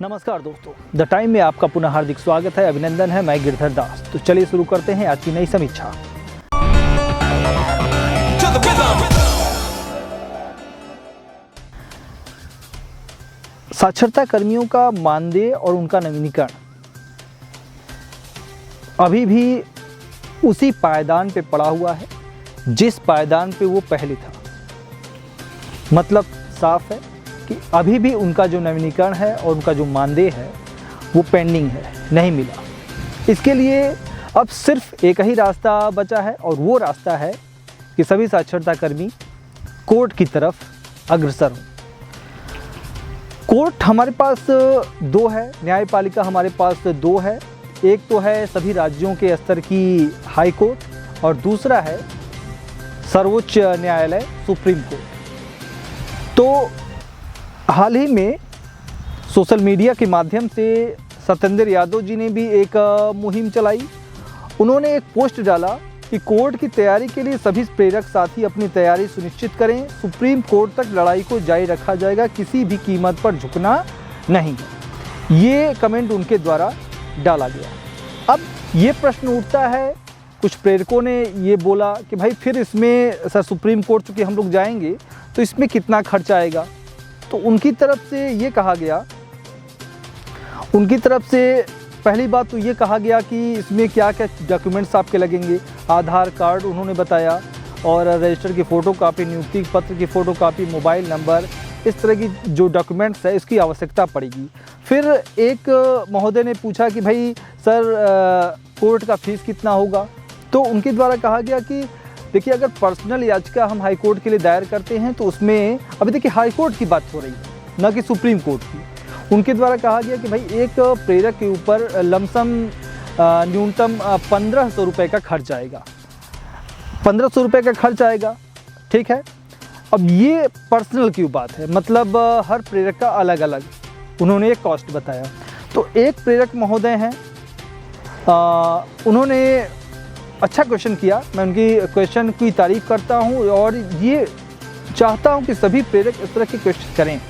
नमस्कार दोस्तों, the time में आपका पुनः हार्दिक स्वागत है। अभिनंदन है, मैं गिरधर दास। तो चलिए शुरू करते हैं आज की नई समीक्षा। साक्षरता कर्मियों का मानदेय और उनका नवीनीकरण अभी भी उसी पायदान पे पड़ा हुआ है जिस पायदान पे वो पहले था। मतलब साफ है कि अभी भी उनका जो नवीनीकरण है और उनका जो मानदेय है वो पेंडिंग है, नहीं मिला। इसके लिए अब सिर्फ एक ही रास्ता बचा है और वो रास्ता है कि सभी साक्षरता कर्मी कोर्ट की तरफ अग्रसर हों। कोर्ट हमारे पास दो है, न्यायपालिका हमारे पास दो है। एक तो है सभी राज्यों के स्तर की हाई कोर्ट और दूसरा है सर्वोच्च न्यायालय सुप्रीम कोर्ट। तो हाल ही में सोशल मीडिया के माध्यम से सत्येंद्र यादव जी ने भी एक मुहिम चलाई। उन्होंने एक पोस्ट डाला कि कोर्ट की तैयारी के लिए सभी प्रेरक साथी अपनी तैयारी सुनिश्चित करें। सुप्रीम कोर्ट तक लड़ाई को जारी रखा जाएगा, किसी भी कीमत पर झुकना नहीं है। ये कमेंट उनके द्वारा डाला गया। अब ये प्रश्न उठता है, कुछ प्रेरकों ने ये बोला कि भाई फिर इसमें सर सुप्रीम कोर्ट चूँकि हम लोग जाएंगे तो इसमें कितना खर्च आएगा। तो उनकी तरफ से ये कहा गया, उनकी तरफ से पहली बात तो ये कहा गया कि इसमें क्या क्या डॉक्यूमेंट्स आपके लगेंगे। आधार कार्ड उन्होंने बताया और रजिस्टर की फ़ोटोकॉपी, नियुक्ति पत्र की फ़ोटोकॉपी, मोबाइल नंबर, इस तरह की जो डॉक्यूमेंट्स है इसकी आवश्यकता पड़ेगी। फिर एक महोदय ने पूछा कि भाई सर कोर्ट का फीस कितना होगा। तो उनके द्वारा कहा गया कि देखिए, अगर पर्सनल याचिका हम हाई कोर्ट के लिए दायर करते हैं तो उसमें अभी देखिए हाई कोर्ट की बात हो रही है, न कि सुप्रीम कोर्ट की। उनके द्वारा कहा गया कि भाई एक प्रेरक के ऊपर लमसम न्यूनतम 1500 रुपये का खर्च आएगा। 1500 रुपये का खर्च आएगा, ठीक है। अब ये पर्सनल की बात है, मतलब हर प्रेरक का अलग अलग उन्होंने एक कॉस्ट बताया। तो एक प्रेरक महोदय हैं, उन्होंने अच्छा क्वेश्चन किया। मैं उनकी क्वेश्चन की तारीफ़ करता हूँ और ये चाहता हूँ कि सभी प्रेरक इस तरह के क्वेश्चन करें,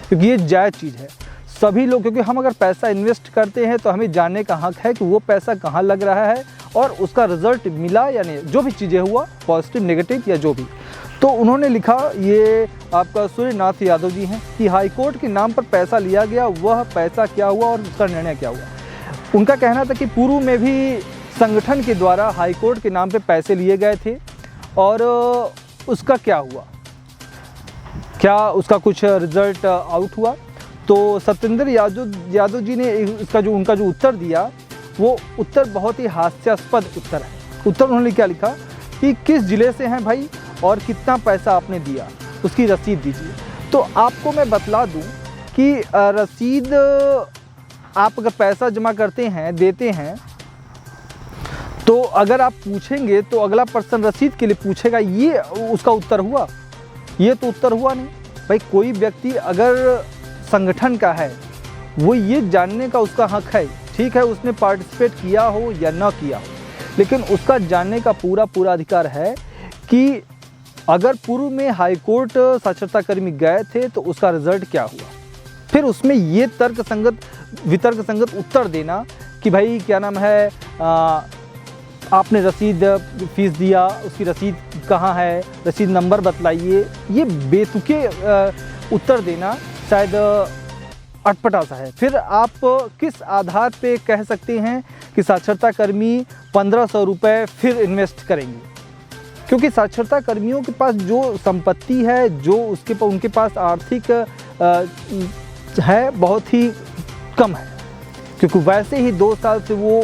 क्योंकि ये जायज़ चीज़ है। सभी लोग, क्योंकि हम अगर पैसा इन्वेस्ट करते हैं तो हमें जानने का हक है कि वो पैसा कहाँ लग रहा है और उसका रिज़ल्ट मिला या नहीं, जो भी चीज़ें हुआ, पॉजिटिव नेगेटिव या जो भी। तो उन्होंने लिखा, ये आपका सूर्यनाथ यादव जी हैं, कि हाई कोर्ट के नाम पर पैसा लिया गया, वह पैसा क्या हुआ और उसका निर्णय क्या हुआ। उनका कहना था कि पूर्व में भी संगठन के द्वारा हाई कोर्ट के नाम पे पैसे लिए गए थे और उसका क्या हुआ, क्या उसका कुछ रिजल्ट आउट हुआ। तो सत्येंद्र यादव जी ने इसका जो उनका जो उत्तर दिया, वो उत्तर बहुत ही हास्यास्पद उत्तर है। उत्तर उन्होंने क्या लिखा कि किस ज़िले से हैं भाई और कितना पैसा आपने दिया, उसकी रसीद दीजिए। तो आपको मैं बतला दूं कि रसीद, आप अगर पैसा जमा करते हैं, देते हैं, तो अगर आप पूछेंगे तो अगला पर्सन रसीद के लिए पूछेगा, ये उसका उत्तर हुआ? ये तो उत्तर हुआ नहीं भाई। कोई व्यक्ति अगर संगठन का है, वो ये जानने का उसका हक है, ठीक है, उसने पार्टिसिपेट किया हो या ना किया हो, लेकिन उसका जानने का पूरा अधिकार है कि अगर पूर्व में हाई कोर्ट साक्षरता कर्मी गए थे तो उसका रिजल्ट क्या हुआ। फिर उसमें ये वितर्क संगत उत्तर देना कि भाई क्या नाम है, आपने रसीद फीस दिया, उसकी रसीद कहाँ है, रसीद नंबर बतलाइए। ये बेतुके उत्तर देना शायद अटपटा सा है। फिर आप किस आधार पे कह सकते हैं कि साक्षरता कर्मी 1500 रुपये फिर इन्वेस्ट करेंगे, क्योंकि साक्षरता कर्मियों के पास जो संपत्ति है, जो उनके पास आर्थिक है, बहुत ही कम है, क्योंकि वैसे ही 2 साल से वो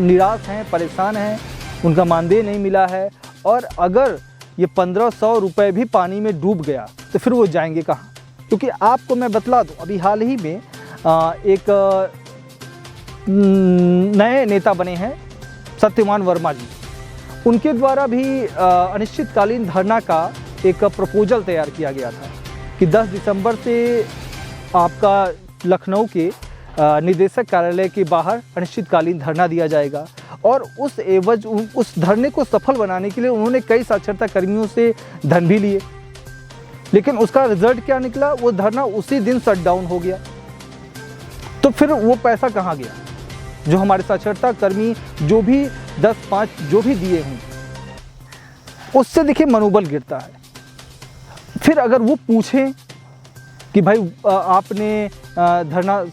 निराश हैं, परेशान हैं, उनका मानदेय नहीं मिला है। और अगर ये 1500 रुपये भी पानी में डूब गया तो फिर वो जाएंगे कहाँ। क्योंकि आपको मैं बतला दूँ, अभी हाल ही में एक नए नेता बने हैं सत्यवान वर्मा जी। उनके द्वारा भी अनिश्चितकालीन धरना का एक प्रपोजल तैयार किया गया था कि 10 दिसंबर से आपका लखनऊ के निदेशक कार्यालय के बाहर अनिश्चितकालीन धरना दिया जाएगा। और उस धरने को सफल बनाने के लिए उन्होंने कई साक्षरता कर्मियों से धन भी लिए, लेकिन उसका रिजल्ट क्या निकला, वो धरना उसी दिन शट डाउन हो गया। तो फिर वो पैसा कहाँ गया जो हमारे साक्षरता कर्मी जो भी 10-5 जो भी दिए हों, उससे देखिए मनोबल गिरता है। फिर अगर वो पूछें कि भाई आपने धरना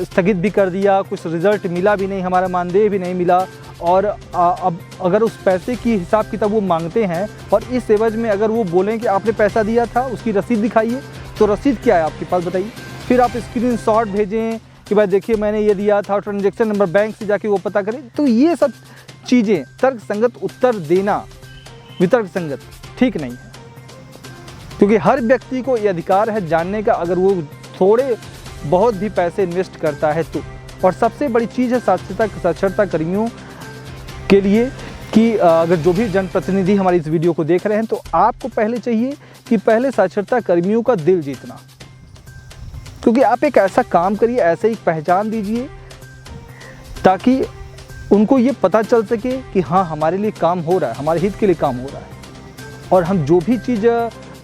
स्थगित भी कर दिया, कुछ रिज़ल्ट मिला भी नहीं, हमारा मानदेय भी नहीं मिला, और अब अगर उस पैसे की हिसाब किताब वो मांगते हैं और इस एवज में अगर वो बोलें कि आपने पैसा दिया था, उसकी रसीद दिखाइए, तो रसीद क्या है आपके पास बताइए। फिर आप स्क्रीनशॉट भेजें कि भाई देखिए मैंने ये दिया था, ट्रांजैक्शन नंबर बैंक से जाके वो पता करें। तो ये सब चीज़ें तर्क संगत उत्तर देना वितर्क संगत ठीक नहीं है, क्योंकि हर व्यक्ति को ये अधिकार है जानने का, अगर वो थोड़े बहुत भी पैसे इन्वेस्ट करता है तो। और सबसे बड़ी चीज़ है साक्षरता कर्मियों के लिए कि अगर जो भी जनप्रतिनिधि हमारी इस वीडियो को देख रहे हैं, तो आपको पहले चाहिए कि पहले साक्षरता कर्मियों का दिल जीतना, क्योंकि आप एक ऐसा काम करिए, ऐसे ही पहचान दीजिए ताकि उनको ये पता चल सके कि हाँ हमारे लिए काम हो रहा है, हमारे हित के लिए काम हो रहा है, और हम जो भी चीज़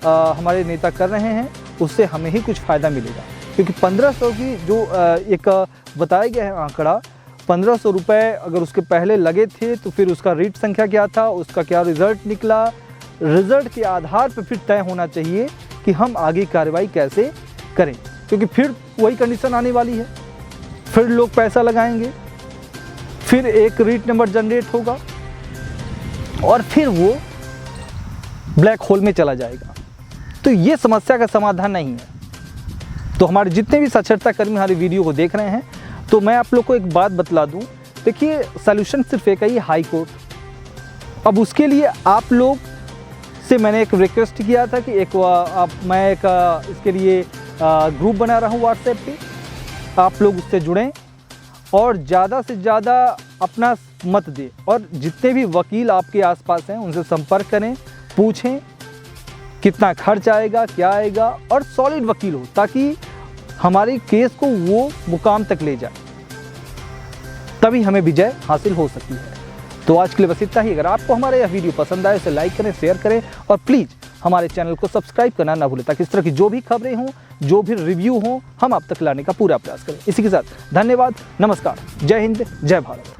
हमारे नेता कर रहे हैं उससे हमें ही कुछ फ़ायदा मिलेगा। क्योंकि 1500 की जो एक बताया गया है आंकड़ा, 1500 रुपये अगर उसके पहले लगे थे तो फिर उसका रीट संख्या क्या था, उसका क्या रिज़ल्ट निकला, रिज़ल्ट के आधार पर फिर तय होना चाहिए कि हम आगे कार्रवाई कैसे करें। क्योंकि फिर वही कंडीशन आने वाली है, फिर लोग पैसा लगाएंगे, फिर एक रीट नंबर जनरेट होगा और फिर वो ब्लैक होल में चला जाएगा। तो ये समस्या का समाधान नहीं है। तो हमारे जितने भी साक्षरता कर्मी हमारी वीडियो को देख रहे हैं, तो मैं आप लोग को एक बात बतला दूं, देखिए सॉल्यूशन सिर्फ एक ही, हाई कोर्ट। अब उसके लिए आप लोग से मैंने एक रिक्वेस्ट किया था कि मैं इसके लिए ग्रुप बना रहा हूँ व्हाट्सएप पे, आप लोग उससे जुड़ें और ज़्यादा से ज़्यादा अपना मत दें, और जितने भी वकील आपके आसपास हैं उनसे संपर्क करें, पूछें कितना खर्च आएगा, क्या आएगा, और सॉलिड वकील हो ताकि हमारे केस को वो मुकाम तक ले जाए, तभी हमें विजय हासिल हो सकती है। तो आज के लिए बस इतना ही। अगर आपको हमारा यह वीडियो पसंद आए, इसे लाइक करें, शेयर करें और प्लीज़ हमारे चैनल को सब्सक्राइब करना ना भूलें, ताकि इस तरह की जो भी खबरें हों, जो भी रिव्यू हों, हम आप तक लाने का पूरा प्रयास करें। इसी के साथ धन्यवाद, नमस्कार, जय हिंद, जय भारत।